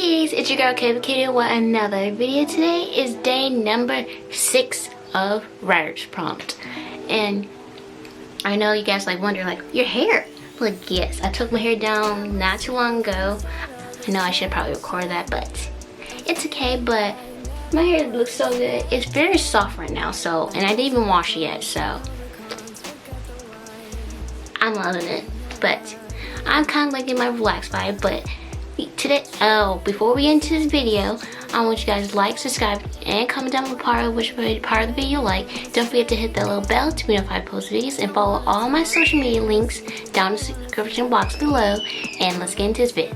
Kitties, it's your girl Kpcutie with another video. Today is day number 6 of writer's prompt, and I know you guys wonder your hair. Look, yes, I took my hair down not too long ago. I know I should probably record that, but it's okay. But my hair looks so good. It's very soft right now, so, and I didn't even wash it yet, so I'm loving it. But I'm kind of in my relaxed vibe. But today, before we get into this video, I want you guys to like, subscribe, and comment down below which part of the video you like. Don't forget to hit that little bell to be notified post videos, and follow all my social media links down in the description box below. And let's get into this video.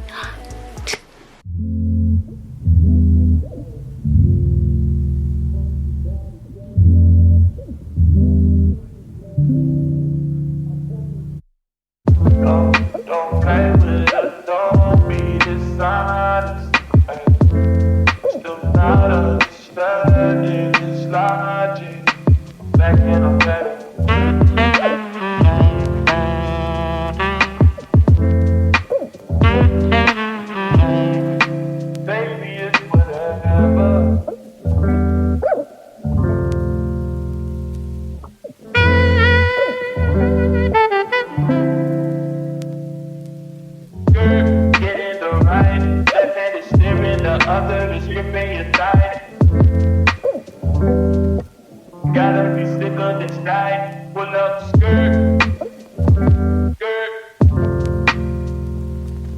Don't play with it, don't be dishonest. Still not understanding this logic. Back in a better. Baby, it's whatever. Other is gripping your thigh. Gotta be sick on this night. Pull up skirt, skirt.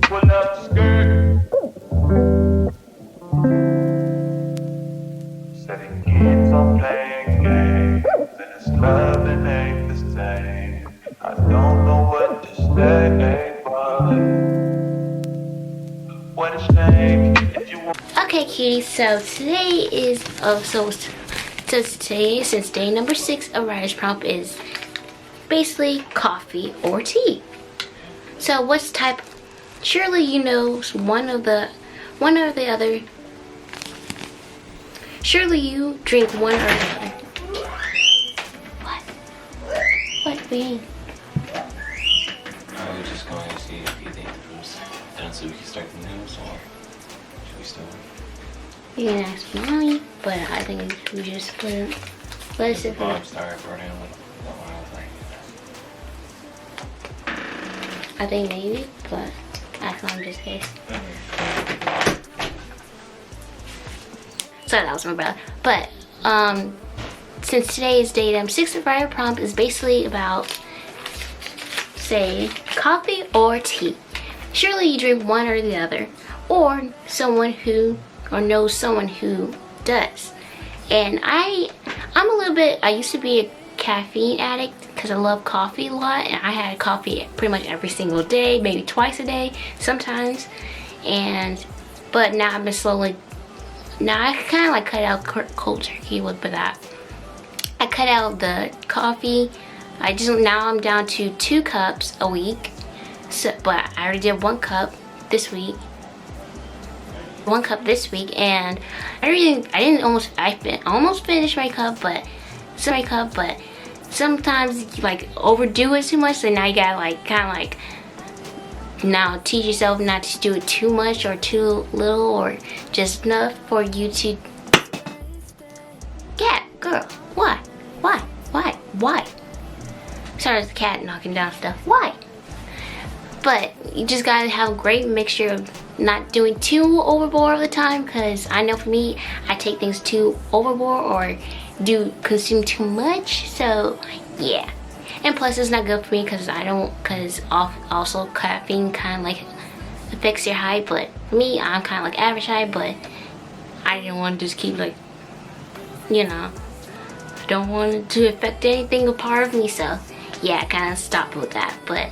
Pull up skirt. Setting kids on playing games, and it's love that ain't the same. I don't know what to say, but what a shame. Okay, cuties, so today is today, since day number 6 of writer's prompt, is basically coffee or tea. So what's type? Surely you know one or the other. Surely you drink one or the other. What? What mean? We're just going to see if you think the room's done so we can start the news, or should we still? You can ask mommy, but I think we just let us sit for I'm sorry for him. I think maybe, but ask mom just in case. Sorry, that was my brother. But since today is day number 6 of writer prompt, is basically about, say, coffee or tea. Surely you drink one or the other, or someone who, or knows someone who does. And I used to be a caffeine addict because I love coffee a lot, and I had coffee pretty much every single day, maybe twice a day sometimes. But now I've been slowly, now I kind of cut out cold turkey with that. I cut out the coffee. Now I'm down to 2 cups a week. So, but I already did 1 cup this week. 1 cup this week, and I almost finished my cup, but sometimes you overdo it too much, so now you gotta now teach yourself not to do it too much or too little, or just enough for you to. Cat, girl, why? Sorry, it's the cat knocking down stuff. Why? But you just gotta have a great mixture of not doing too overboard all the time, because I know for me, I take things too overboard or consume too much. So yeah, and plus it's not good for me because also caffeine kind of affects your height. But for me, I'm kind of average height, but I didn't want to just keep I don't want it to affect anything a part of me. So yeah, I kind of stopped with that. But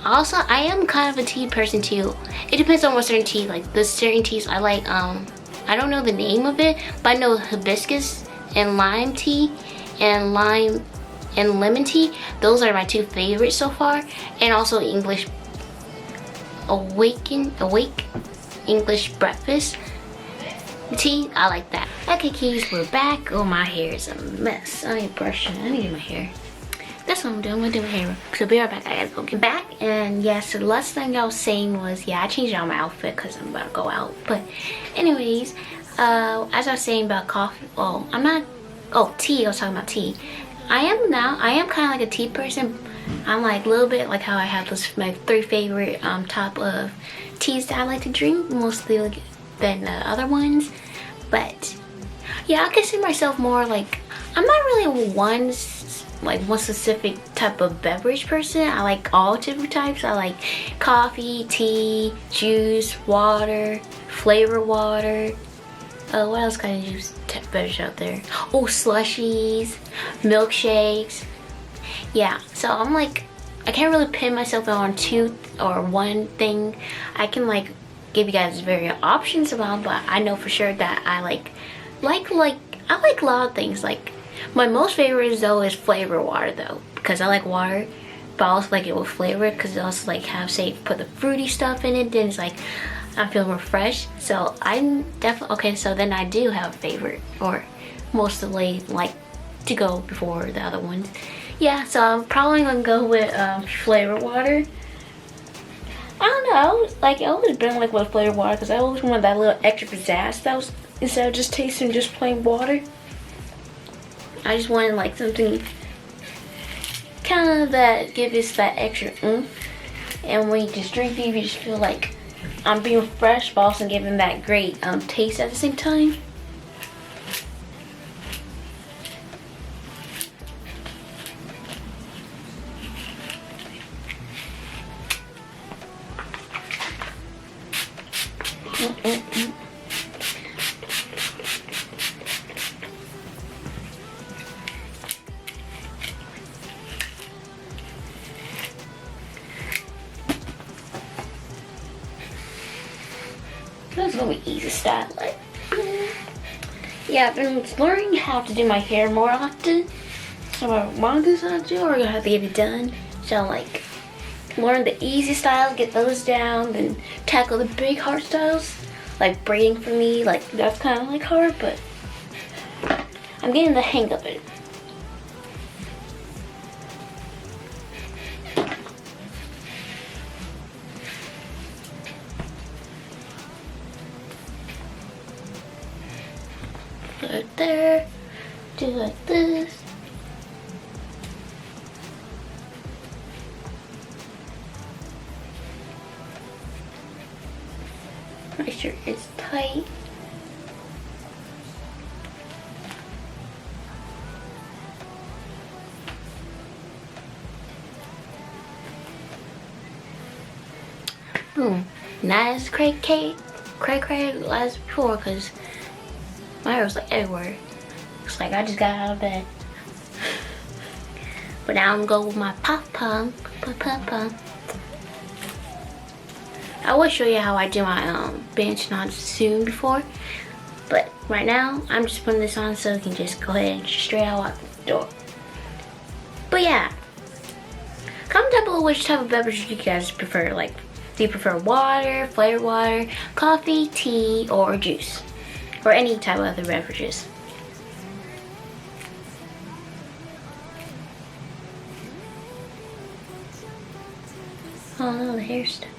also, I am kind of a tea person too. It depends on what certain tea, the certain teas I like. I don't know the name of it, but I know hibiscus and lime tea and lime and lemon tea. Those are my 2 favorites so far. And also awake English breakfast tea. I like that. Okay, keys, we're back. Oh, my hair is a mess. I need brushing. I need my hair. that's what I'm doing. I'm gonna do my hair. So be right back. I gotta go get back. And yeah, so the last thing I was saying was, yeah, I changed out my outfit because I'm about to go out. But anyways, as I was saying about coffee, tea. I was talking about tea. I am kind of like a tea person. I'm like a little bit like how I have my 3 favorite type of teas that I like to drink, mostly like than the other ones. But yeah, I consider myself more like, I'm not really one specific type of beverage person. I like all different types. I like coffee, tea, juice, water, flavor water. What else kind of juice beverage out there? Oh, slushies, milkshakes. Yeah, so I'm like, I can't really pin myself on 2 or 1 thing. I can like give you guys various options about, but I know for sure that I like I like a lot of things. Like my most favorite though is flavor water though, because I like water, but I also like it with flavor because it also like have, say, put the fruity stuff in it. Then it's like I feel refreshed. So I'm definitely okay. So then I do have a favorite, or mostly like to go before the other ones. Yeah, so I'm probably gonna go with flavor water. I don't know, I always been like with flavor water because I always want that little extra pizzazz that was, instead of just tasting just plain water. I just wanted like something kind of that gives us that extra oomph. And when you just drink it, you just feel like I'm being fresh, but also giving that great taste at the same time. That's gonna be easy style. Like, yeah, I've been learning how to do my hair more often. So I want to do something, or I have to get it done. So like, learn the easy styles, get those down, then tackle the big hard styles. Like braiding for me, like that's kind of like hard, but I'm getting the hang of it. Put it there, do like this. Make sure it's tight. Boom. Not as cray as before, because my hair was like everywhere. Looks like I just got out of bed. But now I'm going with my pom-pom. I will show you how I do my bench knots soon before, but right now I'm just putting this on so you can just go ahead and straight out walk the door. But yeah, comment down below which type of beverage you guys prefer. Like, do you prefer water, flavored water, coffee, tea, or juice, or any type of other beverages? Oh no, the hair stuff.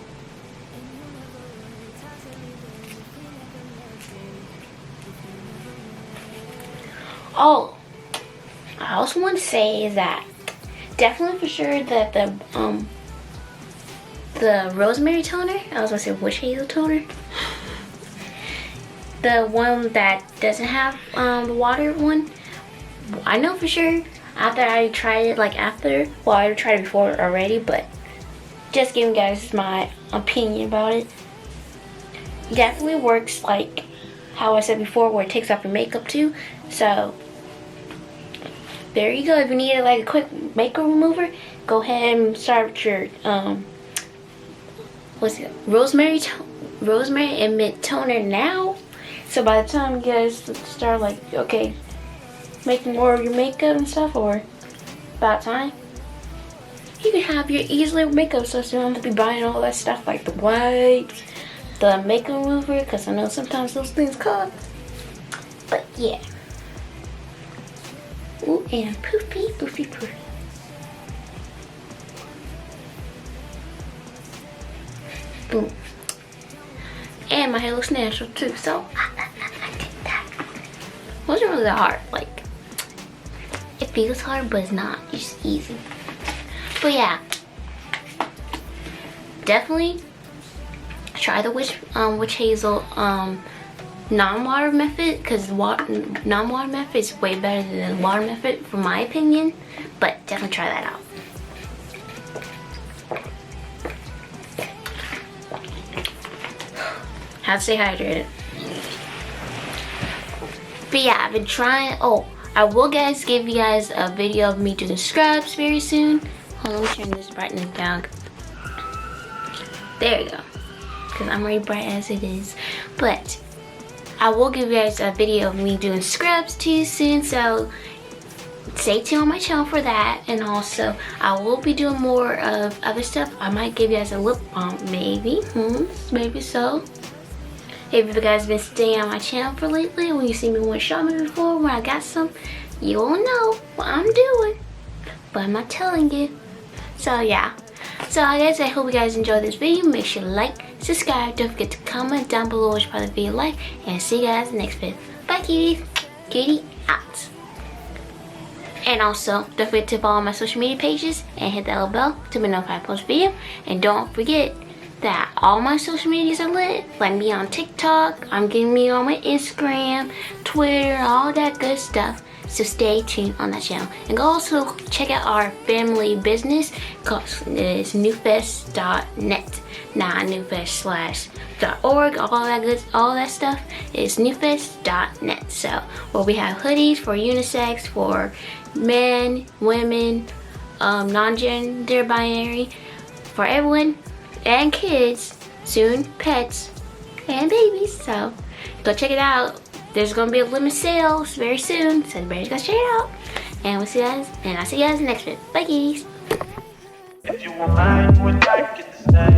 Oh, I also want to say is that definitely for sure that the rosemary toner, I was gonna say witch hazel toner, the one that doesn't have the water one, I know for sure after I tried it, like after, well, I tried it before already, but just giving you guys my opinion about it. It definitely works like how I said before, where it takes off your makeup too. So there you go. If you need like a quick makeup remover, go ahead and start with your what's it, rosemary and mint toner now. So by the time you guys start like, okay, making more of your makeup and stuff, or about time, you can have your easily makeup stuff, so you don't have to be buying all that stuff like the wipes, the makeup remover, because I know sometimes those things cost. But yeah. Ooh, and poofy. And my hair looks natural too, so I did that. It wasn't really that hard. Like, it feels hard, but it's not. It's just easy. But yeah, definitely try the witch hazel non-water method, because non-water method is way better than the water method, for my opinion. But definitely try that out. Have to stay hydrated. But yeah, I've been trying. Oh, I will give you guys a video of me doing scrubs very soon. Hold on, let me turn this brightness down. There you go. Because I'm already bright as it is. But I will give you guys a video of me doing scrubs too soon. So stay tuned on my channel for that. And also, I will be doing more of other stuff. I might give you guys a lip balm, maybe. Maybe so. If you guys been staying on my channel for lately, when you see me when shopping before, when I got some, you will know what I'm doing. But I'm not telling you. So yeah. So guys, I hope you guys enjoyed this video. Make sure to like, subscribe, don't forget to comment down below which part of the video you like, and see you guys in the next video. Bye cuties. Cutie out. And also, don't forget to follow my social media pages and hit that little bell to be notified when I post a video. And don't forget that all my social medias are lit. Like me on TikTok, I'm getting me on my Instagram, Twitter, all that good stuff. So stay tuned on that channel. And go also check out our family business called newfest.net. Not newfest/.org. All that stuff is newfest.net. So where we have hoodies for unisex, for men, women, non-gender binary, for everyone, and kids, soon pets and babies. So go check it out. There's gonna be a limited sale very soon, so everybody's gonna check it out. And we'll see you guys, and I'll see you guys in the next video. Bye, kitties. If you were mine, would I get the same?